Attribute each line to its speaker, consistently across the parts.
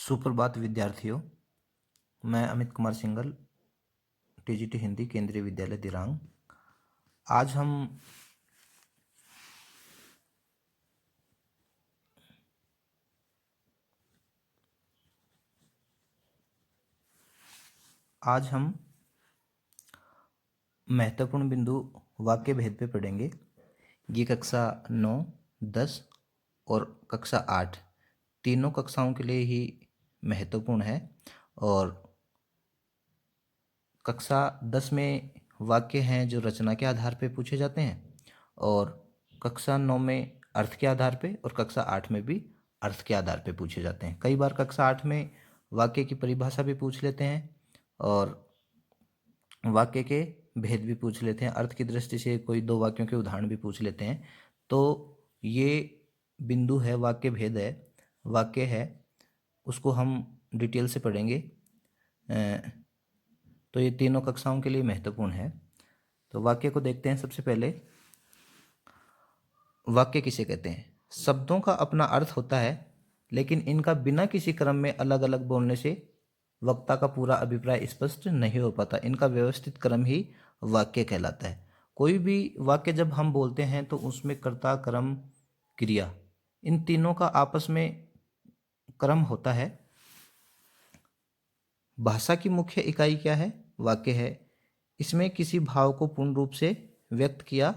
Speaker 1: सुप्रभात विद्यार्थियों। मैं अमित कुमार सिंघल, टीजीटी हिंदी, केंद्रीय विद्यालय दिरांग। आज हम महत्वपूर्ण बिंदु वाक्य भेद पे पढ़ेंगे। ये कक्षा 9, 10 और कक्षा 8 तीनों कक्षाओं के लिए ही महत्वपूर्ण है। और कक्षा 10 में वाक्य हैं जो रचना के आधार पे पूछे जाते हैं, और कक्षा 9 में अर्थ के आधार पे, और कक्षा 8 में भी अर्थ के आधार पे पूछे जाते हैं। कई बार कक्षा 8 में वाक्य की परिभाषा भी पूछ लेते हैं और वाक्य के भेद भी पूछ लेते हैं। अर्थ की दृष्टि से कोई दो वाक्यों के उदाहरण भी पूछ लेते हैं। तो ये बिंदु है, वाक्य भेद है, वाक्य है, उसको हम डिटेल से पढ़ेंगे। तो ये तीनों कक्षाओं के लिए महत्वपूर्ण है। तो वाक्य को देखते हैं। सबसे पहले वाक्य किसे कहते हैं? शब्दों का अपना अर्थ होता है, लेकिन इनका बिना किसी क्रम में अलग अलग बोलने से वक्ता का पूरा अभिप्राय स्पष्ट नहीं हो पाता। इनका व्यवस्थित क्रम ही वाक्य कहलाता है। कोई भी वाक्य जब हम बोलते हैं तो उसमें कर्ता, कर्म, क्रिया, इन तीनों का आपस में क्रम होता है। भाषा की मुख्य इकाई क्या है? वाक्य है। इसमें किसी भाव को पूर्ण रूप से व्यक्त किया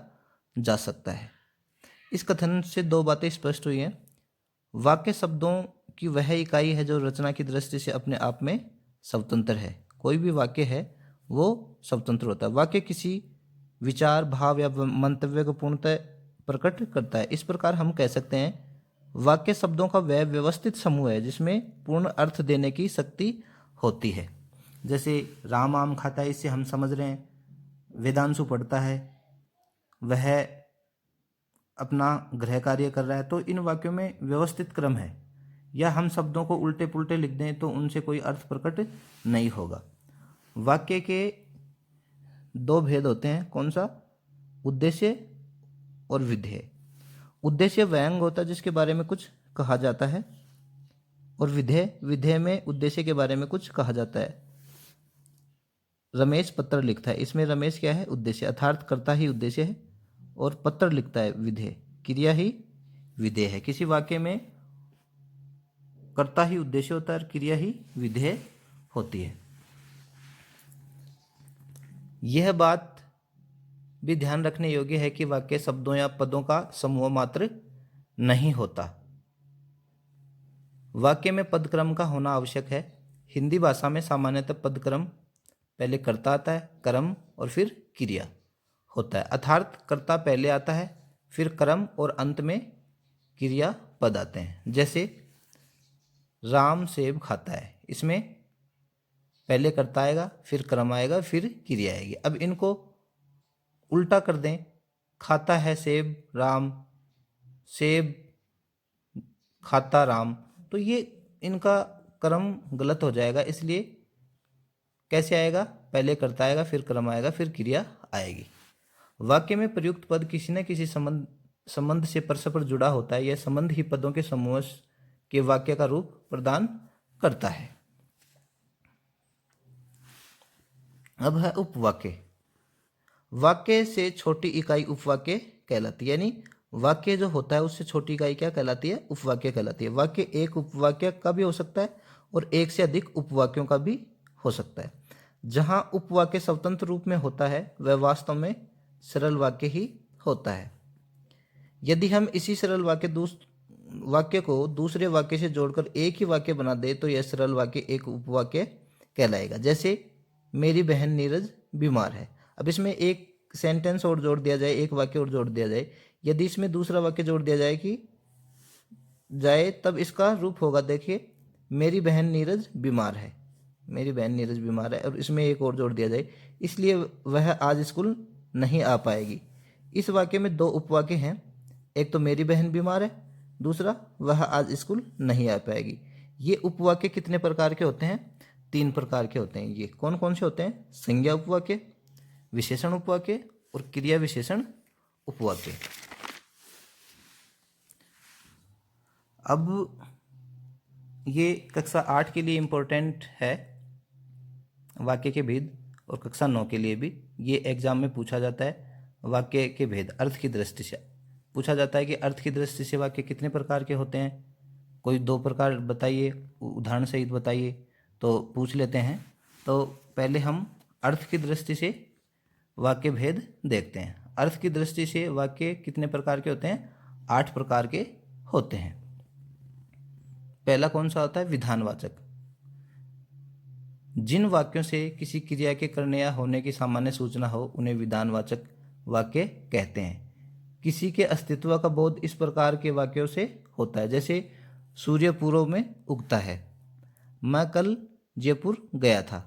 Speaker 1: जा सकता है। इस कथन से दो बातें स्पष्ट हुई हैं। वाक्य शब्दों की वह इकाई है जो रचना की दृष्टि से अपने आप में स्वतंत्र है। कोई भी वाक्य है वो स्वतंत्र होता है। वाक्य किसी विचार, भाव या मंतव्य को पूर्णतः प्रकट करता है। इस प्रकार हम कह सकते हैं वाक्य शब्दों का वह व्यवस्थित समूह है जिसमें पूर्ण अर्थ देने की शक्ति होती है। जैसे राम आम खाता है, इससे हम समझ रहे हैं वेदांशु पढ़ता है, वह अपना गृह कार्य कर रहा है। तो इन वाक्यों में व्यवस्थित क्रम है। या हम शब्दों को उल्टे पुल्टे लिख दें तो उनसे कोई अर्थ प्रकट नहीं होगा। वाक्य के दो भेद होते हैं। कौन सा? उद्देश्य और विधेय। उद्देश्य व्यंग होता है जिसके बारे में कुछ कहा जाता है, और विधेय में उद्देश्य के बारे में कुछ कहा जाता है। रमेश पत्र लिखता है, इसमें रमेश क्या है? उद्देश्य, अर्थात कर्ता ही उद्देश्य है, और पत्र लिखता है विधेय, क्रिया ही विधेय है। किसी वाक्य में कर्ता ही उद्देश्य होता है और क्रिया ही विधेय होती है। यह बात भी ध्यान रखने योग्य है कि वाक्य शब्दों या पदों का समूह मात्र नहीं होता। वाक्य में पदक्रम का होना आवश्यक है। हिंदी भाषा में सामान्यतः पदक्रम पहले कर्ता आता है, कर्म और फिर क्रिया होता है। अर्थात कर्ता पहले आता है, फिर कर्म, और अंत में क्रिया पद आते हैं। जैसे राम सेब खाता है, इसमें पहले कर्ता आएगा, फिर कर्म आएगा, फिर क्रिया आएगी। अब इनको उल्टा कर दें, खाता है सेब राम, सेब खाता राम, तो ये इनका क्रम गलत हो जाएगा। इसलिए कैसे आएगा? पहले कर्ता आएगा, फिर कर्म आएगा, फिर क्रिया आएगी। वाक्य में प्रयुक्त पद किसी न किसी संबंध से परस्पर जुड़ा होता है। यह संबंध ही पदों के समूह के वाक्य का रूप प्रदान करता है। अब है उपवाक्य। वाक्य से छोटी इकाई उपवाक्य कहलाती है। यानी वाक्य जो होता है उससे छोटी इकाई क्या कहलाती है? उपवाक्य कहलाती है। वाक्य एक उपवाक्य का भी हो सकता है और एक से अधिक उपवाक्यों का भी हो सकता है। जहां उपवाक्य स्वतंत्र रूप में होता है वह वास्तव में सरल वाक्य ही होता है। यदि हम इसी सरल वाक्य को दूसरे वाक्य से जोड़कर एक ही वाक्य बना दे तो यह सरल वाक्य एक उपवाक्य कहलाएगा। जैसे मेरी बहन नीरज बीमार है। अब इसमें एक सेंटेंस और जोड़ दिया जाए, एक वाक्य और जोड़ दिया जाए। यदि इसमें दूसरा वाक्य जोड़ दिया जाए तब इसका रूप होगा, देखिए, मेरी बहन नीरज बीमार है। मेरी बहन नीरज बीमार है, और इसमें एक और जोड़ दिया जाए, इसलिए वह आज स्कूल नहीं आ पाएगी। इस वाक्य में दो उपवाक्य हैं। एक तो मेरी बहन बीमार है, दूसरा वह आज स्कूल नहीं आ पाएगी। ये उपवाक्य कितने प्रकार के होते हैं? 3 प्रकार के होते हैं। ये कौन कौन से होते हैं? संज्ञा उपवाक्य, विशेषण उपवाक्य और क्रिया विशेषण उपवाक्य। अब ये कक्षा 8 के लिए इम्पोर्टेंट है वाक्य के भेद, और कक्षा 9 के लिए भी ये एग्जाम में पूछा जाता है। वाक्य के भेद अर्थ की दृष्टि से पूछा जाता है कि अर्थ की दृष्टि से वाक्य कितने प्रकार के होते हैं, कोई 2 प्रकार बताइए, उदाहरण सहित बताइए। तो पूछ लेते हैं। तो पहले हम अर्थ की दृष्टि से वाक्य भेद देखते हैं। अर्थ की दृष्टि से वाक्य कितने प्रकार के होते हैं? 8 प्रकार के होते हैं। पहला कौन सा होता है? विधानवाचक। जिन वाक्यों से किसी क्रिया के करने या होने की सामान्य सूचना हो उन्हें विधानवाचक वाक्य कहते हैं। किसी के अस्तित्व का बोध इस प्रकार के वाक्यों से होता है, जैसे सूर्य पूर्व में उगता है, मैं कल जयपुर गया था,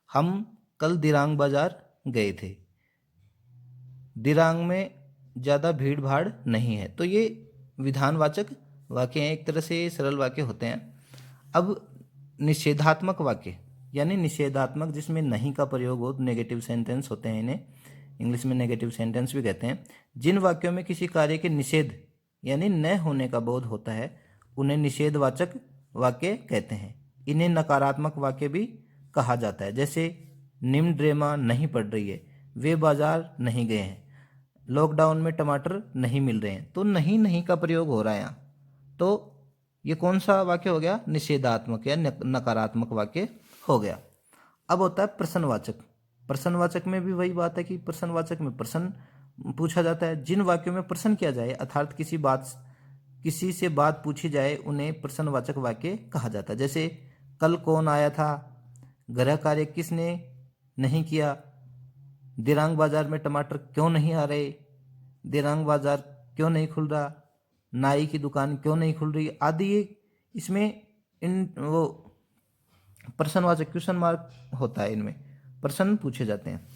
Speaker 1: हम कल दिरांग बाजार गए थे, दिरांग में ज़्यादा भीड़ भाड़ नहीं है। तो ये विधानवाचक वाक्य हैं, एक तरह से सरल वाक्य होते हैं। अब निषेधात्मक वाक्य यानी निषेधात्मक, जिसमें नहीं का प्रयोग हो, नेगेटिव सेंटेंस होते हैं, इन्हें इंग्लिश में नेगेटिव सेंटेंस भी कहते हैं। जिन वाक्यों में किसी कार्य के निषेध यानी न होने का बोध होता है उन्हें निषेधवाचक वाक्य कहते हैं। इन्हें नकारात्मक वाक्य भी कहा जाता है, जैसे निम्न ड्रेमा नहीं पड़ रही है, वे बाजार नहीं गए हैं, लॉकडाउन में टमाटर नहीं मिल रहे हैं। तो नहीं का प्रयोग हो रहा है यहाँ। तो ये कौन सा वाक्य हो गया? निषेधात्मक या नकारात्मक वाक्य हो गया। अब होता है प्रश्नवाचक। प्रश्नवाचक में भी वही बात है कि प्रश्नवाचक में प्रश्न पूछा जाता है। जिन वाक्यों में प्रश्न किया जाए अर्थात किसी से बात पूछी जाए उन्हें प्रश्नवाचक वाक्य कहा जाता है, जैसे कल कौन आया था, गृह कार्य किसने नहीं किया, दिरांग बाजार में टमाटर क्यों नहीं आ रहे, दिरांग बाजार क्यों नहीं खुल रहा, नाई की दुकान क्यों नहीं खुल रही आदि। ये इसमें इन वो प्रश्नवाचक क्वेश्चन मार्क होता है, इनमें प्रश्न पूछे जाते हैं।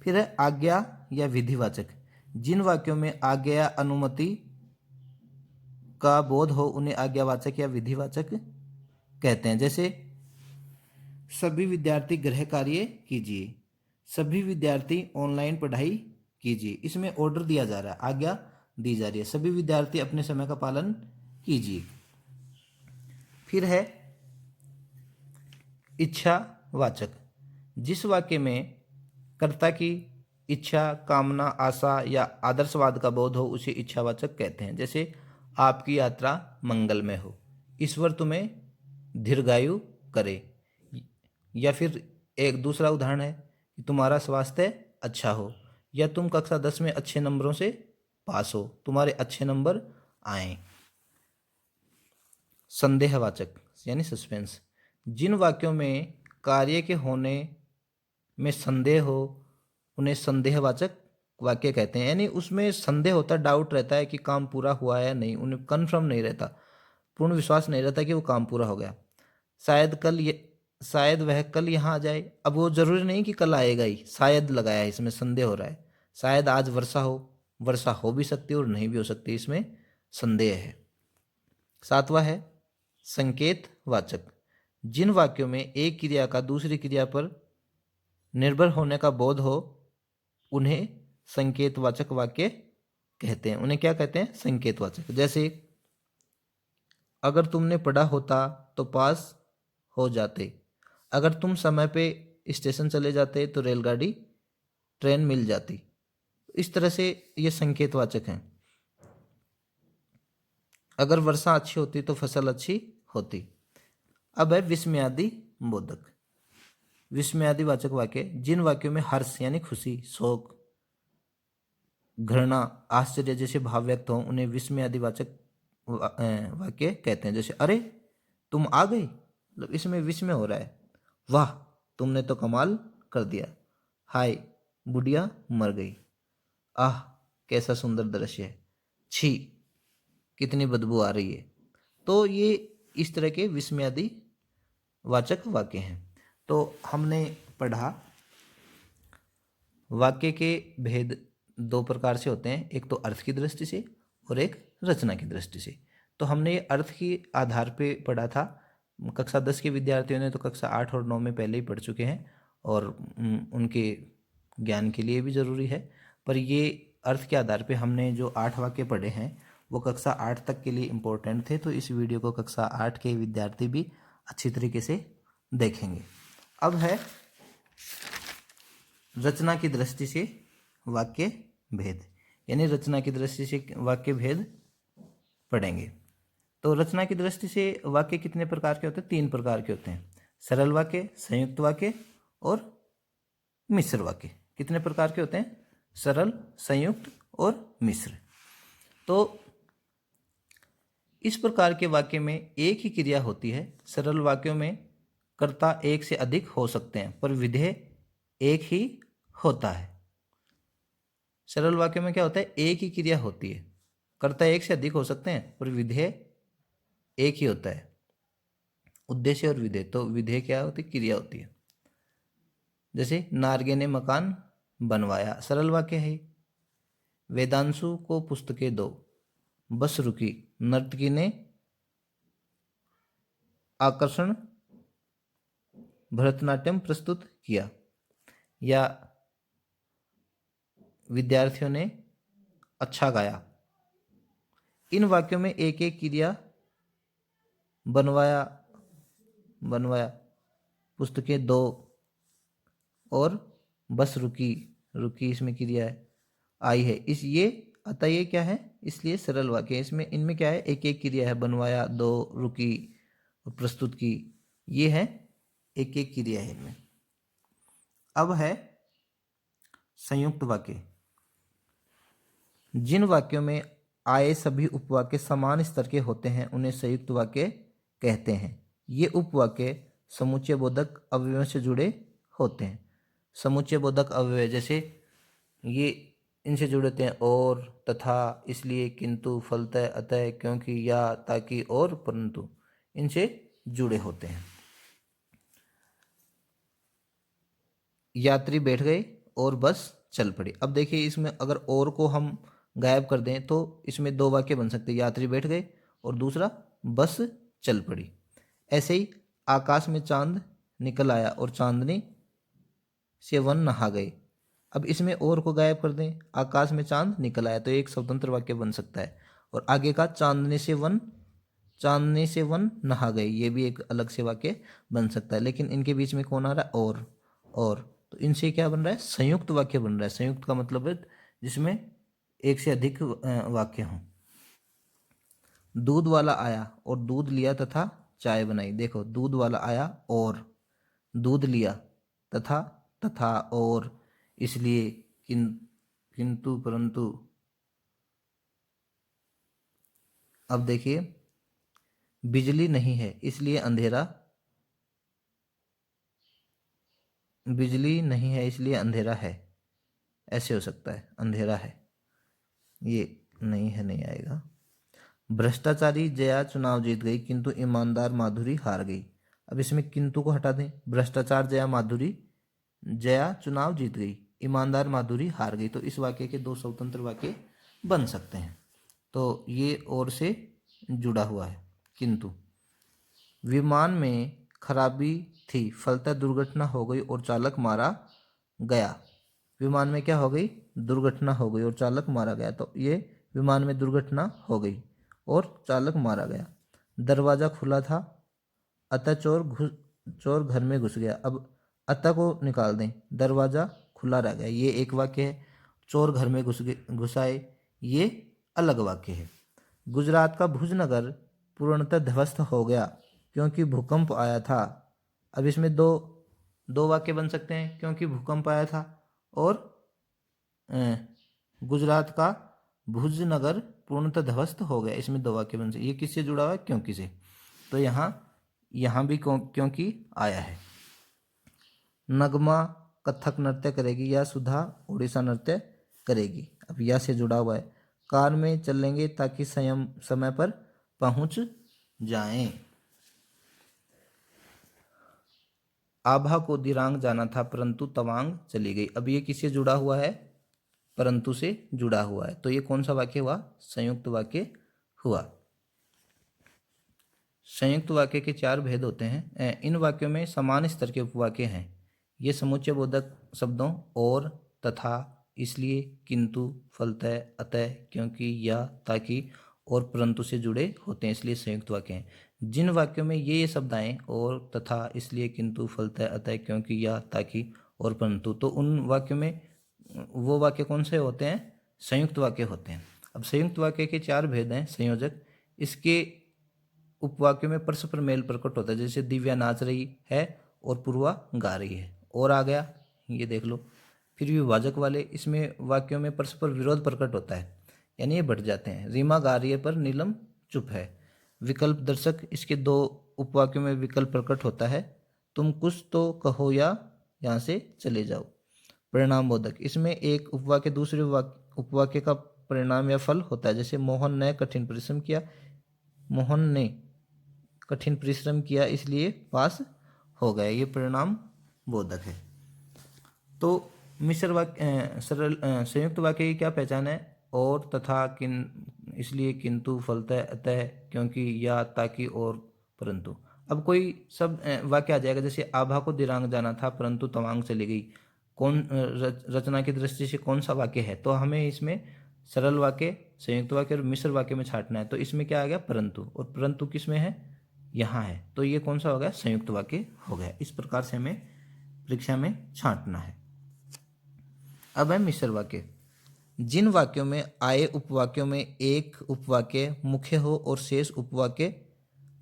Speaker 1: फिर है आज्ञा या विधिवाचक। जिन वाक्यों में आज्ञा या अनुमति का बोध हो उन्हें आज्ञावाचक या विधिवाचक कहते हैं, जैसे सभी विद्यार्थी गृह कार्य कीजिए, सभी विद्यार्थी ऑनलाइन पढ़ाई कीजिए। इसमें ऑर्डर दिया जा रहा है, आज्ञा दी जा रही है, सभी विद्यार्थी अपने समय का पालन कीजिए। फिर है इच्छावाचक। जिस वाक्य में कर्ता की इच्छा, कामना, आशा या आदर्शवाद का बोध हो उसे इच्छावाचक कहते हैं, जैसे आपकी यात्रा मंगलमय हो, ईश्वर तुम्हें दीर्घायु करे। या फिर एक दूसरा उदाहरण है कि तुम्हारा स्वास्थ्य अच्छा हो, या तुम कक्षा 10 में अच्छे नंबरों से पास हो, तुम्हारे अच्छे नंबर आए। संदेहवाचक यानी सस्पेंस। जिन वाक्यों में कार्य के होने में संदेह हो उन्हें संदेहवाचक वाक्य कहते हैं, यानी उसमें संदेह होता, डाउट रहता है कि काम पूरा हुआ है या नहीं, उन्हें कन्फर्म नहीं रहता, पूर्ण विश्वास नहीं रहता कि वो काम पूरा हो गया। शायद वह कल यहाँ आ जाए। अब वो जरूरी नहीं कि कल आएगा ही, शायद लगाया है, इसमें संदेह हो रहा है। शायद आज वर्षा हो भी सकती है और नहीं भी हो सकती, इसमें संदेह है। 7वां है संकेतवाचक। जिन वाक्यों में एक क्रिया का दूसरी क्रिया पर निर्भर होने का बोध हो उन्हें संकेतवाचक वाक्य कहते हैं। उन्हें क्या कहते हैं? संकेतवाचक। जैसे अगर तुमने पढ़ा होता तो पास हो जाते, अगर तुम समय पे स्टेशन चले जाते तो रेलगाड़ी ट्रेन मिल जाती। इस तरह से ये संकेतवाचक हैं। अगर वर्षा अच्छी होती तो फसल अच्छी होती। अब है विस्मयादि बोधक। विस्मयादि वाचक वाक्य। जिन वाक्यों में हर्ष यानी खुशी, शोक, घृणा, आश्चर्य जैसे भाव व्यक्त हों उन्हें विस्मयादि वाचक वाक्य कहते हैं, जैसे अरे तुम आ गए, मतलब इसमें विस्मय हो रहा है, वाह तुमने तो कमाल कर दिया, हाय बुढ़िया मर गई, आह कैसा सुंदर दृश्य है, छी कितनी बदबू आ रही है। तो ये इस तरह के विस्मयादि वाचक वाक्य हैं। तो हमने पढ़ा वाक्य के भेद 2 प्रकार से होते हैं, एक तो अर्थ की दृष्टि से और एक रचना की दृष्टि से। तो हमने अर्थ के आधार पे पढ़ा था। कक्षा 10 के विद्यार्थियों ने तो कक्षा 8 और 9 में पहले ही पढ़ चुके हैं और उनके ज्ञान के लिए भी ज़रूरी है। पर ये अर्थ के आधार पे हमने जो 8 वाक्य पढ़े हैं वो कक्षा 8 तक के लिए इम्पोर्टेंट थे, तो इस वीडियो को कक्षा 8 के विद्यार्थी भी अच्छी तरीके से देखेंगे। अब है रचना की दृष्टि से वाक्य भेद, यानी रचना की दृष्टि से वाक्य भेद पढ़ेंगे। तो रचना की दृष्टि से वाक्य कितने प्रकार के होते हैं? 3 प्रकार के होते हैं, सरल वाक्य, संयुक्त वाक्य और मिश्र वाक्य। कितने प्रकार के होते हैं? सरल, संयुक्त और मिश्र। तो इस प्रकार के वाक्य में एक ही क्रिया होती है। सरल वाक्यों में कर्ता एक से अधिक हो सकते हैं पर विधेय एक ही होता है। सरल वाक्यों में क्या होता है? एक ही क्रिया होती है, कर्ता एक से अधिक हो सकते हैं पर विधेय एक ही होता है। उद्देश्य और विधेय, तो विधेय क्या होती है? क्रिया होती है। जैसे नार्गे ने मकान बनवाया, सरल वाक्य है। वेदांशु को पुस्तकें दो, बस रुकी, नर्तकी ने आकर्षण भरतनाट्यम प्रस्तुत किया, या विद्यार्थियों ने अच्छा गाया। इन वाक्यों में एक एक क्रिया, बनवाया, पुस्तकें दो और बस रुकी, इसमें क्रिया है, आई है। अतः ये क्या है? इसलिए सरल वाक्य है। इसमें इनमें क्या है? एक एक क्रिया है, बनवाया, दो, रुकी और प्रस्तुत की, ये है एक एक क्रिया है इनमें। अब है संयुक्त वाक्य। जिन वाक्यों में आए सभी उपवाक्य समान स्तर के होते हैं उन्हें संयुक्त वाक्य कहते हैं। ये उपवाक्य समुच्चय बोधक अवयवों से जुड़े होते हैं। समुच्चय बोधक अवयव जैसे ये इनसे जुड़े होते हैं, और, तथा, इसलिए, किंतु, फलतः, अतः, क्योंकि, या, ताकि और परंतु, इनसे जुड़े होते हैं। यात्री बैठ गए और बस चल पड़ी। अब देखिए इसमें अगर और को हम गायब कर दें तो इसमें 2 वाक्य बन सकते हैं, यात्री बैठ गए और दूसरा बस चल पड़ी। ऐसे ही आकाश में चांद निकल आया और चांदनी से वन नहा गए। अब इसमें और को गायब कर दें, आकाश में चांद निकल आया, तो एक स्वतंत्र वाक्य बन सकता है। और आगे का चांदनी से वन नहा गए, ये भी एक अलग से वाक्य बन सकता है। लेकिन इनके बीच में कौन आ रहा है? और, तो इनसे क्या बन रहा है? संयुक्त वाक्य बन रहा है। संयुक्त का मतलब है जिसमें एक से अधिक वाक्य हों। दूध वाला आया और दूध लिया तथा चाय बनाई। देखो, दूध वाला आया और दूध लिया तथा और, इसलिए, किंतु, परंतु। अब देखिए, बिजली नहीं है इसलिए अंधेरा, बिजली नहीं है इसलिए अंधेरा है, ऐसे हो सकता है, अंधेरा है, ये नहीं है, नहीं आएगा। भ्रष्टाचारी जया चुनाव जीत गई किंतु ईमानदार माधुरी हार गई। अब इसमें किंतु को हटा दें, भ्रष्टाचार जया चुनाव जीत गई, ईमानदार माधुरी हार गई, तो इस वाक्य के 2 स्वतंत्र वाक्य बन सकते हैं। तो ये और से जुड़ा हुआ है। किंतु विमान में खराबी थी, फलतः दुर्घटना हो गई और चालक मारा गया। विमान में क्या हो गई? दुर्घटना हो गई और चालक मारा गया, तो ये विमान में दुर्घटना हो गई और चालक मारा गया। दरवाज़ा खुला था अतः चोर घर में घुस गया। अब अतः को निकाल दें, दरवाज़ा खुला रह गया, ये एक वाक्य है। चोर घर में घुस आए, ये अलग वाक्य है। गुजरात का भुज नगर पूर्णतः ध्वस्त हो गया क्योंकि भूकंप आया था। अब इसमें दो वाक्य बन सकते हैं, क्योंकि भूकंप आया था और गुजरात का भुज नगर पूर्णतः ध्वस्त हो गया, इसमें 2 वाक्य बन सकते। ये किससे जुड़ा हुआ है? क्योंकि से। तो यहाँ भी क्योंकि आया है। नगमा कथक नृत्य करेगी या सुधा उड़ीसा नृत्य करेगी। अब या से जुड़ा हुआ है। कार में चलेंगे ताकि समय पर पहुंच जाएं। आभा को दिरांग जाना था परंतु तवांग चली गई। अब ये किससे जुड़ा हुआ है? परंतु से जुड़ा हुआ है, तो ये कौन सा वाक्य हुआ? संयुक्त वाक्य हुआ। संयुक्त वाक्य के 4 भेद होते हैं। इन वाक्यों में समान स्तर के उपवाक्य हैं। ये समुच्चय बोधक शब्दों और, तथा, इसलिए, किंतु, फलतः, अतः, क्योंकि, या, ताकि और परंतु से जुड़े होते हैं, इसलिए संयुक्त वाक्य हैं। जिन वाक्यों में ये शब्द आए और, तथा, इसलिए, किंतु, फलतः, अतः, क्योंकि, या, ताकि और परंतु, तो उन वाक्यों में वो वाक्य कौन से होते हैं? संयुक्त वाक्य होते हैं। अब संयुक्त वाक्य के 4 भेद हैं संयोजक। इसके उपवाक्यों में परस्पर मेल प्रकट होता है, जैसे दिव्या नाच रही है और पूर्वा गा रही है। और आ गया, ये देख लो। फिर विभाजक वाले, इसमें वाक्यों में परस्पर विरोध प्रकट होता है, यानी ये बढ़ जाते हैं। रीमा गा रही है पर नीलम चुप है। विकल्प दर्शक, इसके 2 उपवाक्यों में विकल्प प्रकट होता है, तुम कुछ तो कहो या यहाँ से चले जाओ। परिणाम बोधक, इसमें एक उपवाक्य दूसरे उपवाक्य का परिणाम या फल होता है, जैसे मोहन ने कठिन परिश्रम किया, मोहन ने कठिन परिश्रम किया इसलिए पास हो गए, ये परिणाम बोधक है। तो मिश्र वाक्य, सरल संयुक्त वाक्य की क्या पहचान है? और, तथा, इसलिए, किंतु, फलतः, अतः, क्योंकि, या, ताकि और परंतु। अब कोई सब वाक्य आ जाएगा, जैसे आभा को दिरांग जाना था परंतु तवांग चली गई। कौन रचना की दृष्टि से कौन सा वाक्य है? तो हमें इसमें सरल वाक्य, संयुक्त वाक्य और मिश्र वाक्य में छांटना है। तो इसमें क्या आ गया? परंतु। और परंतु किस में है? यहाँ है। तो ये कौन सा हो गया? संयुक्त वाक्य हो गया। इस प्रकार से हमें परीक्षा में छांटना है। अब है मिश्र वाक्य। जिन वाक्यों में आए उपवाक्यों में एक उपवाक्य मुख्य हो और शेष उपवाक्य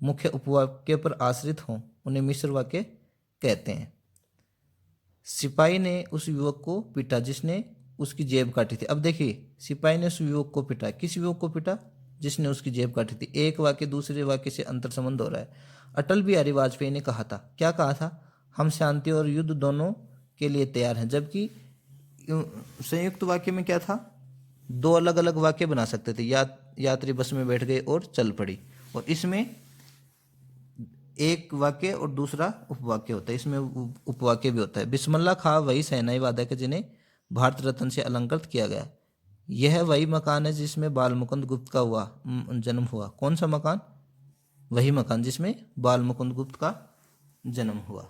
Speaker 1: मुख्य उपवाक्य पर आश्रित हो, उन्हें मिश्र वाक्य कहते हैं। सिपाही ने उस युवक को पीटा जिसने उसकी जेब काटी थी। अब देखिए, सिपाही ने उस युवक को पीटा, किस युवक को पीटा? जिसने उसकी जेब काटी थी। एक वाक्य दूसरे वाक्य से अंतर संबंध हो रहा है। अटल बिहारी वाजपेयी ने कहा था, क्या कहा था? हम शांति और युद्ध दोनों के लिए तैयार हैं। जबकि संयुक्त वाक्य में क्या था? 2 अलग अलग वाक्य बना सकते थे, यात्री बस में बैठ गए और चल पड़ी। और इसमें एक वाक्य और दूसरा उपवाक्य होता है, इसमें उपवाक्य भी होता है। बिस्मिल्लाह खां वही शहनाई वादक है जिन्हें भारत रत्न से अलंकृत किया गया। यह वही मकान है जिसमें बाल मुकुंद गुप्त का जन्म हुआ। कौन सा मकान? वही मकान जिसमें बाल मुकुंद गुप्त का जन्म हुआ।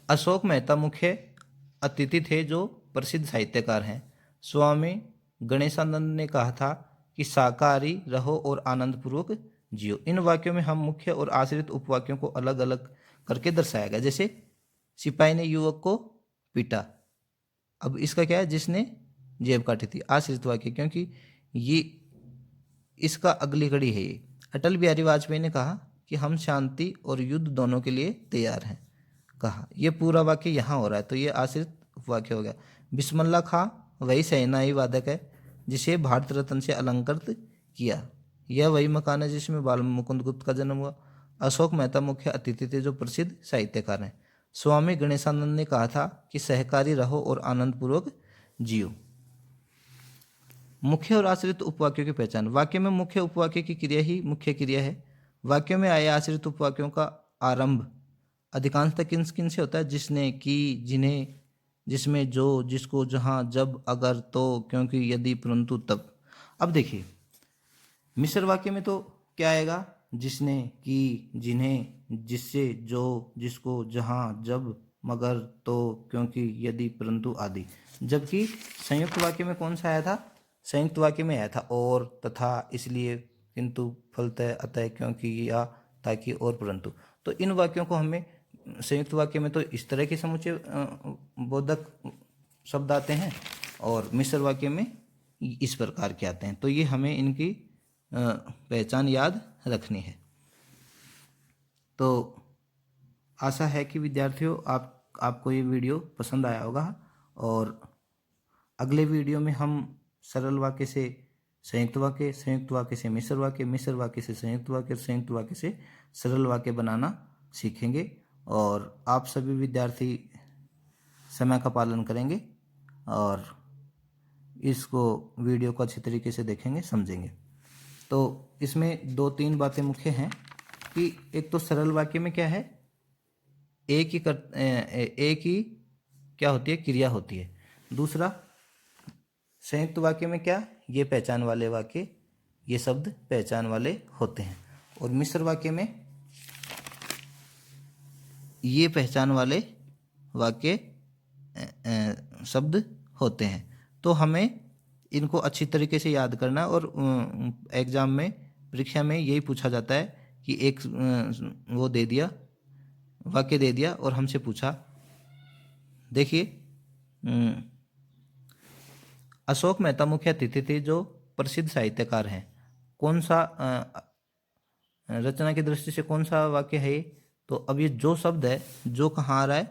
Speaker 1: अशोक मेहता मुख्य अतिथि थे जो प्रसिद्ध साहित्यकार हैं। स्वामी गणेशानंद ने कहा था कि शाकाहारी रहो और आनंद पूर्वक जियो। इन वाक्यों में हम मुख्य और आश्रित उपवाक्यों को अलग अलग करके दर्शाया गया। जैसे सिपाही ने युवक को पीटा, अब इसका क्या है? जिसने जेब काटी थी, आश्रित वाक्य, क्योंकि ये इसका अगली कड़ी है। ये अटल बिहारी वाजपेयी ने कहा कि हम शांति और युद्ध दोनों के लिए तैयार हैं, कहा। ये पूरा वाक्य यहाँ हो रहा है, तो ये आश्रित वाक्य हो गया। बिस्मिल्लाह खां वही शहनाई वादक है जिसे भारत रत्न से अलंकृत किया। यह वही मकान है जिसमें बाल मुकुंद गुप्त का जन्म हुआ। अशोक मेहता मुख्य अतिथि थे जो प्रसिद्ध साहित्यकार हैं। स्वामी गणेशानंद ने कहा था कि सहकारी रहो और आनंद पूर्वक जियो। मुख्य और आश्रित उपवाक्यों की पहचान। वाक्य में मुख्य उपवाक्य की क्रिया ही मुख्य क्रिया है। वाक्यों में आए आश्रित उपवाक्यों का आरंभ अधिकांशतः किन किन से होता है? जिसने, की, जिन्हें, जिसमें, जो, जिसको, जहाँ, जब, अगर, तो, क्योंकि, यदि, परंतु, तब। अब देखिए, मिश्र वाक्य में तो क्या आएगा? जिसने, की, जिन्हें, जिससे, जो, जिसको, जहाँ, जब, मगर, तो, क्योंकि, यदि, परंतु आदि। जबकि संयुक्त वाक्य में कौन सा आया था? संयुक्त वाक्य में आया था और, तथा, इसलिए, किंतु, फलतः, अतः, क्योंकि, या, ताकि और परंतु। तो इन वाक्यों को हमें संयुक्त वाक्य में तो इस तरह के समुच्चय बोधक शब्द आते हैं और मिश्र वाक्य में इस प्रकार के आते हैं। तो ये हमें इनकी पहचान याद रखनी है। तो आशा है कि विद्यार्थियों आपको ये वीडियो पसंद आया होगा और अगले वीडियो में हम सरल वाक्य से संयुक्त वाक्य, संयुक्त वाक्य से मिश्र वाक्य, मिश्र वाक्य से संयुक्त वाक्य, संयुक्त वाक्य से सरल वाक्य बनाना सीखेंगे। और आप सभी विद्यार्थी समय का पालन करेंगे और इसको वीडियो को अच्छी तरीके से देखेंगे, समझेंगे। तो इसमें 2-3 बातें मुख्य हैं कि एक तो सरल वाक्य में क्या है? एक ही क्या होती है? क्रिया होती है। दूसरा, संयुक्त वाक्य में क्या? ये पहचान वाले वाक्य, ये शब्द पहचान वाले होते हैं। और मिश्र वाक्य में ये पहचान वाले वाक्य शब्द होते हैं। तो हमें इनको अच्छी तरीके से याद करना है। और एग्ज़ाम में, परीक्षा में यही पूछा जाता है कि एक वो दे दिया, वाक्य दे दिया और हमसे पूछा। देखिए, अशोक मेहता मुख्य अतिथि थे जो प्रसिद्ध साहित्यकार हैं। कौन सा रचना की दृष्टि से कौन सा वाक्य है ये? तो अब ये जो शब्द है, जो कहाँ आ रहा है,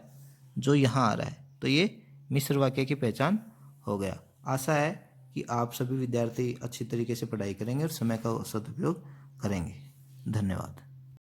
Speaker 1: जो यहाँ आ रहा है, तो ये मिश्र वाक्य की पहचान हो गया। आशा है कि आप सभी विद्यार्थी अच्छी तरीके से पढ़ाई करेंगे और समय का सदुपयोग करेंगे। धन्यवाद।